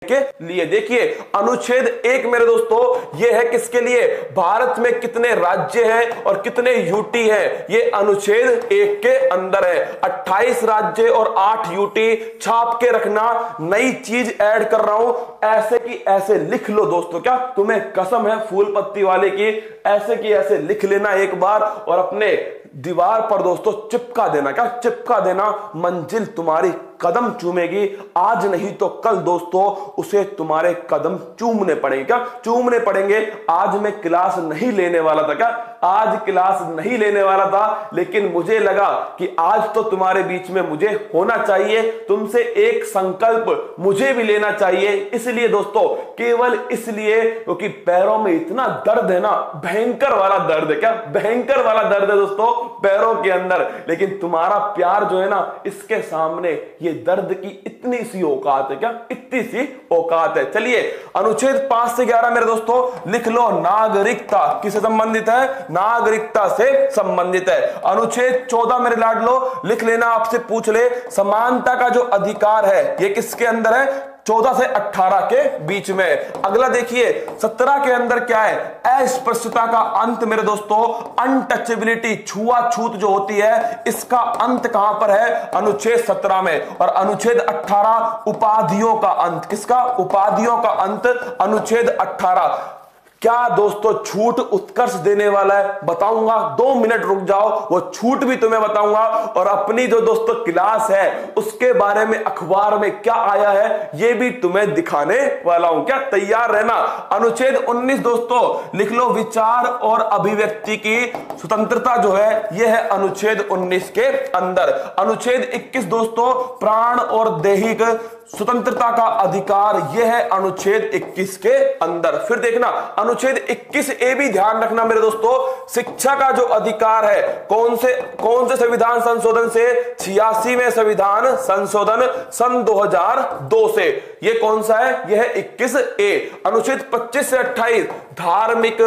के लिए। देखिए अनुच्छेद 1 मेरे दोस्तों ये है किसके लिए, भारत में कितने राज्य हैं और कितने यूटी हैं, ये अनुच्छेद 1 के अंदर है। 28 राज्य और 8 यूटी, छाप के रखना, नई चीज ऐड कर रहा हूं, ऐसे की ऐसे लिख लो दोस्तों, क्या तुम्हें कसम है फूल पत्ती वाले की, ऐसे की ऐसे लिख लेना एक बार और अपने दीवार पर दोस्तों चिपका देना, क्या चिपका देना, मंजिल तुम्हारी कदम चूमेगी, आज नहीं तो कल दोस्तों उसे तुम्हारे कदम चूमने पड़ेंगे, क्या चूमने पड़ेंगे। आज मैं क्लास नहीं लेने वाला था, क्या आज क्लास नहीं लेने वाला था, लेकिन मुझे लगा कि आज तो तुम्हारे बीच में मुझे होना चाहिए, तुमसे एक संकल्प मुझे भी लेना चाहिए, इसलिए दोस्तों केवल इसलिए क्योंकि पैरों में इतना दर्द है ना, भयंकर वाला दर्द है, क्या भयंकर वाला दर्द है दोस्तों पैरों के अंदर, लेकिन तुम्हारा प्यार जो है ना इसके सामने ये दर्द की इतनी सी औकात है, क्या इतनी सी औकात है। चलिए अनुच्छेद 5 से 11 मेरे दोस्तों लिख लो, नागरिकता किससे संबंधित है, नागरिकता से संबंधित है। अनुच्छेद 14 मेरे लाडलो लिख लेना, आपसे पूछ ले, समानता का जो अधिकार है ये किसके अंदर है, 14 से 18 के बीच में। अगला देखिए 17 के अंदर क्या है, अस्पृश्यता का अंत मेरे दोस्तों, अनटचेबिलिटी, छुआछूत जो होती है इसका अंत कहां पर है, अनुच्छेद 17 में। और अनुच्छेद 18 उपाधियों का अंत, किसका, उपाधियों का अंत, अनुच्छेद 18। क्या दोस्तों छूट उत्कर्ष देने वाला है, बताऊंगा, 2 मिनट रुक जाओ, वो छूट भी तुम्हें बताऊंगा, और अपनी जो दोस्तों क्लास है उसके बारे में अखबार में क्या आया है ये भी तुम्हें दिखाने वाला हूं, क्या तैयार रहना। अनुच्छेद 19 दोस्तों लिख लो, विचार और अभिव्यक्ति की स्वतंत्रता जो है यह है अनुच्छेद 19 के अंदर। अनुच्छेद 21 दोस्तों, प्राण और दैहिक स्वतंत्रता का अधिकार, यह है अनुच्छेद 21 के अंदर। फिर देखना अनुच्छेद 21 ए भी ध्यान रखना मेरे दोस्तों, शिक्षा का जो अधिकार है, कौन से संविधान संशोधन से, 86वें संविधान संशोधन सन 2002 से, ये कौन सा है, यह है 21 ए। अनुच्छेद 25 से 28 धार्मिक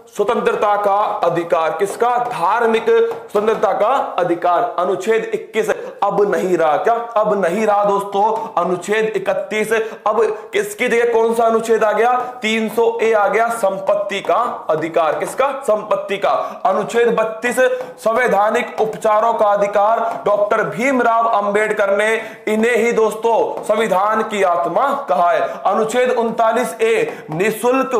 स्वतंत्रता का अधिकार, किसका, धार्मिक स्वतंत्रता का अधिकार, अनुच्छेद 21 अब नहीं रहा, क्या अब नहीं रहा दोस्तों, अनुच्छेद 31 अब किसकी जगह कौन सा अनुच्छेद आ गया, 300 ए आ गया, संपत्ति का अधिकार, किसका, संपत्ति का। अनुच्छेद 32 संवैधानिक उपचारों का अधिकार, डॉक्टर भीमराव अंबेडकर ने इन्हें ही दोस्तों संविधान की आत्मा कहा है। अनुच्छेद 39 ए निःशुल्क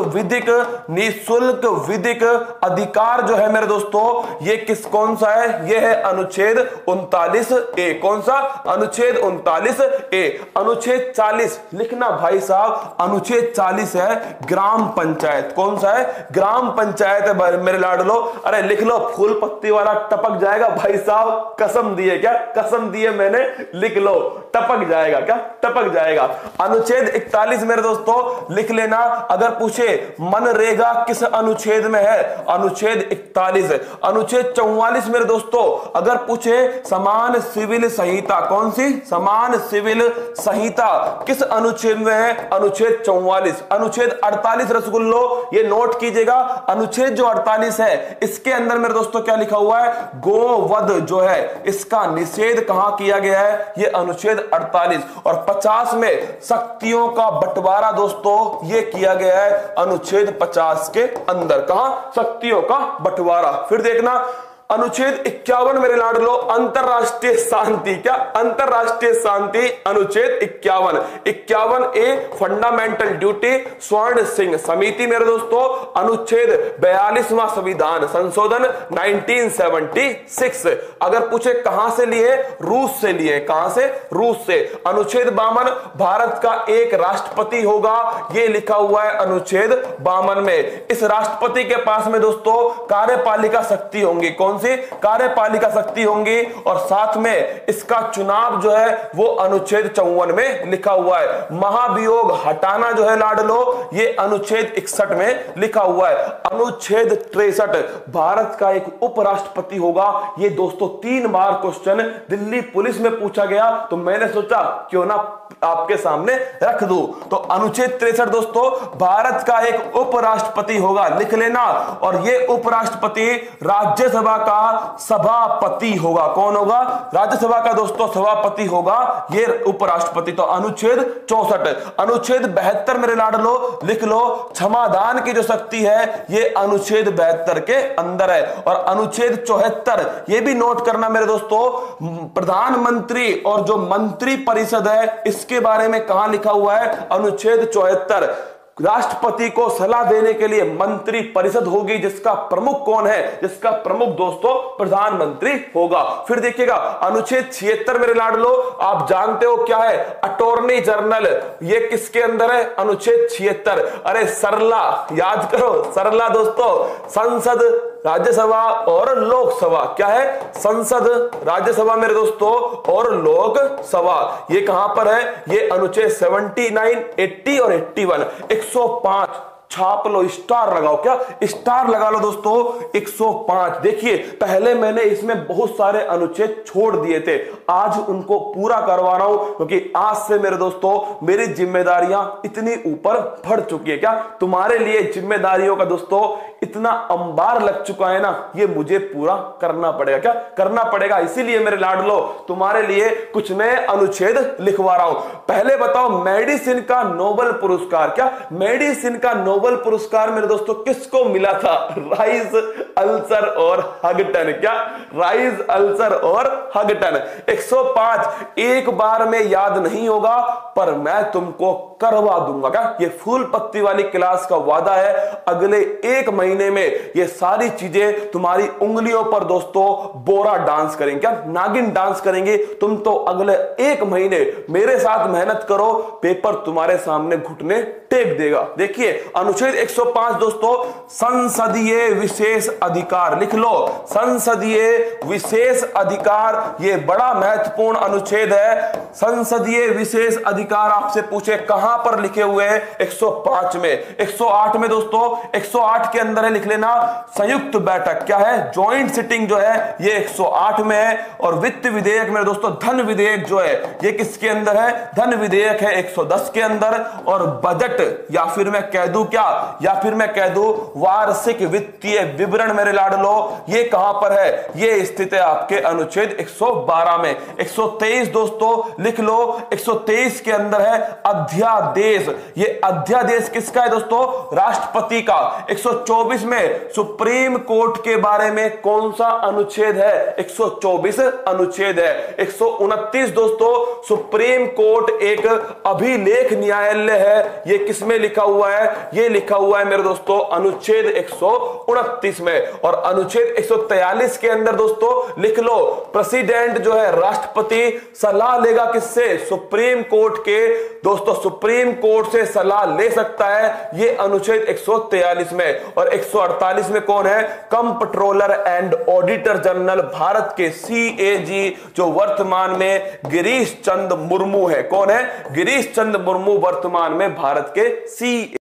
विधिक अधिकार जो है मेरे दोस्तों ये कौन सा है, ये है अनुच्छेद 39 ए, कौन सा, अनुच्छेद 39 ए। अनुच्छेद 40 लिखना भाई साहब, अनुच्छेद 40 है ग्राम पंचायत, कौन सा है, ग्राम पंचायत है मेरे लाडलो, अरे लिख लो, फूल पत्ती वाला टपक जाएगा भाई साहब, कसम दी है, क्या कसम दी है मैंने, लिख लो टपक जाएगा, क्या टपक जाएगा। अनुच्छेद 41 मेरे दोस्तों लिख लेना, अगर पूछे मनरेगा किस अनुच्छेद में है, अनुच्छेद 41। अनुच्छेद 44 मेरे दोस्तों अगर पूछे समान सिविल संहिता, कौन सी, समान सिविल संहिता किस अनुच्छेद में है, अनुच्छेद 44। अनुच्छेद 48 रसगुल्लो, ये नोट कीजिएगा, अनुच्छेद जो 48 है इसके अंदर मेरे दोस्तों क्या लिखा हुआ है, गोवध जो है इसका निषेध कहां किया गया है, ये अनुच्छेद 48। और 50 में शक्तियों का बंटवारा दोस्तों ये किया गया है अनुच्छेद 50 के अंदर, कहां, शक्तियों का बंटवारा। फिर देखना अनुच्छेद 51 मेरे लाडलो, अंतरराष्ट्रीय शांति, क्या अंतरराष्ट्रीय शांति, अनुच्छेद 51 ए फंडामेंटल ड्यूटी, स्वर्ण सिंह समिति मेरे दोस्तों। अनुच्छेद 42वां संविधान संशोधन 1976, अगर पूछे कहां से लिए, रूस से लिए, कहां से, रूस से। अनुच्छेद 52 भारत का एक राष्ट्रपति होगा, यह लिखा हुआ है अनुच्छेद 52 में। इस राष्ट्रपति के पास में दोस्तों कार्यपालिका शक्ति होंगी, कौन सी, कार्यपालिका शक्ति होंगी, और साथ में इसका चुनाव जो है वो अनुच्छेद 54 में लिखा हुआ है। महाभियोग हटाना जो है लाडलो ये अनुच्छेद 61 में लिखा हुआ है। अनुच्छेद 63 भारत का एक उपराष्ट्रपति होगा, ये दोस्तों 3 बार क्वेश्चन दिल्ली पुलिस में पूछा गया, तो मैंने सोचा क्यों ना आपके सामने रख दूं। तो अनुच्छेद 63 दोस्तों भारत का एक उपराष्ट्रपति होगा, लिख लेना, और ये उपराष्ट्रपति राज्यसभा का सभापति होगा। कौन होगा? राज्यसभा का दोस्तों सभापति होगा ये उपराष्ट्रपति। तो अनुच्छेद 64। अनुच्छेद 72 मेरे लाडलो लिख लो, क्षमादान की जो शक्ति है ये अनुच्छेद 72 के अंदर है। और अनुच्छेद 74 ये भी नोट करना मेरे दोस्तों, प्रधानमंत्री और जो मंत्री परिषद है इसके बारे में कहां लिखा हुआ है? अनुच्छेद 74। राष्ट्रपति को सलाह देने के लिए मंत्री परिषद होगी जिसका प्रमुख कौन है? जिसका प्रमुख दोस्तों प्रधानमंत्री होगा। फिर देखिएगा अनुच्छेद 76 मेरे लाडलो, आप जानते हो क्या है? Attorney general. ये किसके अंदर है? अनुच्छेद 76। अरे सरला, याद करो सरला दोस्तों, संसद, राज्यसभा और लोकसभा। क्या है? संसद, राज्यसभा मेरे दोस्तों और लोकसभा। ये कहां पर है? ये अनुच्छेद 79, 80 और 81। 105 छाप लो, स्टार लगाओ। क्या? स्टार लगा लो दोस्तों। 105। देखिए पहले मैंने इसमें बहुत सारे अनुच्छेद छोड़ दिए थे, आज उनको पूरा करवा रहा हूं क्योंकि आज से मेरे दोस्तों मेरी जिम्मेदारियां इतनी ऊपर बढ़ चुकी है। क्या तुम्हारे लिए जिम्मेदारियों का दोस्तों इतना अंबार लग चुका है ना, ये मुझे पूरा करना पड़ेगा। क्या करना पड़ेगा? इसीलिए मेरे लाडलो तुम्हारे लिए कुछ नए अनुच्छेद लिखवा रहा हूं। पहले बताओ, मेडिसिन का नोबेल पुरस्कार। क्या मेडिसिन का नोबेल पुरस्कार मेरे दोस्तों किसको मिला था? राइस, अल्सर और हगटन। क्या? राइस, अल्सर और हगटन। 105 एक बार में याद नहीं होगा पर मैं तुमको करवा दूंगा। क्या? ये फूल पत्ती वाली क्लास का वादा है, अगले एक महीने में ये सारी चीजें तुम्हारी उंगलियों पर दोस्तों बोरा डांस करेंगे। क्या? नागिन डांस करेंगे। तुम तो अगले एक महीने मेरे साथ मेहनत करो, पेपर तुम्हारे सामने घुटने टेक देगा। देखिए अनुच्छेद 105 दोस्तों, संसदीय विशेष अधिकार। लिख लो, संसदीय विशेष अधिकार। ये बड़ा महत्वपूर्ण अनुच्छेद है। संसदीय विशेष अधिकार आपसे पूछे कहां पर लिखे हुए हैं? 105 में। 108 में दोस्तों, 108 के अंदर है, लिख लेना संयुक्त बैठक। क्या है? ज्वाइंट सिटिंग जो है ये 108 में है। और वित्त विधेयक में दोस्तों, धन विधेयक जो है ये किसके अंदर है? धन विधेयक है 110 के अंदर। और बजट, या फिर मैं कह दूं क्या, या फिर मैं कह दूं वार्षिक वित्तीय विवरण मेरे लाडलो, ये कहां पर है? ये स्थित है आपके अनुच्छेद 112 में। 123 दोस्तों लिख लो, 123 के अंदर है अध्यादेश। ये अध्यादेश किसका है दोस्तों? राष्ट्रपति का। 124 में सुप्रीम कोर्ट के बारे में कौन सा अनुच्छेद है? 124 अनुच्छेद है। 129 दोस्तों, सुप्रीम कोर्ट एक अभिलेख न्यायालय है। ये किसमें लिखा हुआ है? ये लिखा हुआ है मेरे दोस्तों अनुच्छेद 129 में। और अनुच्छेद 143 के अंदर दोस्तों लिख लो, प्रेसिडेंट जो है राष्ट्रपति सलाह लेगा किससे? सुप्रीम कोर्ट के। दोस्तों सुप्रीम कोर्ट से सलाह ले सकता है, ये अनुच्छेद 143 में। और 148 में कौन है? Comptroller and auditor general Bharat के CAG, जो वर्तमान में गिरीश चंद्र मुर्मू है। कौन है? गिरीश चंद्र मुर्मू वर्तमान में भारत के CAG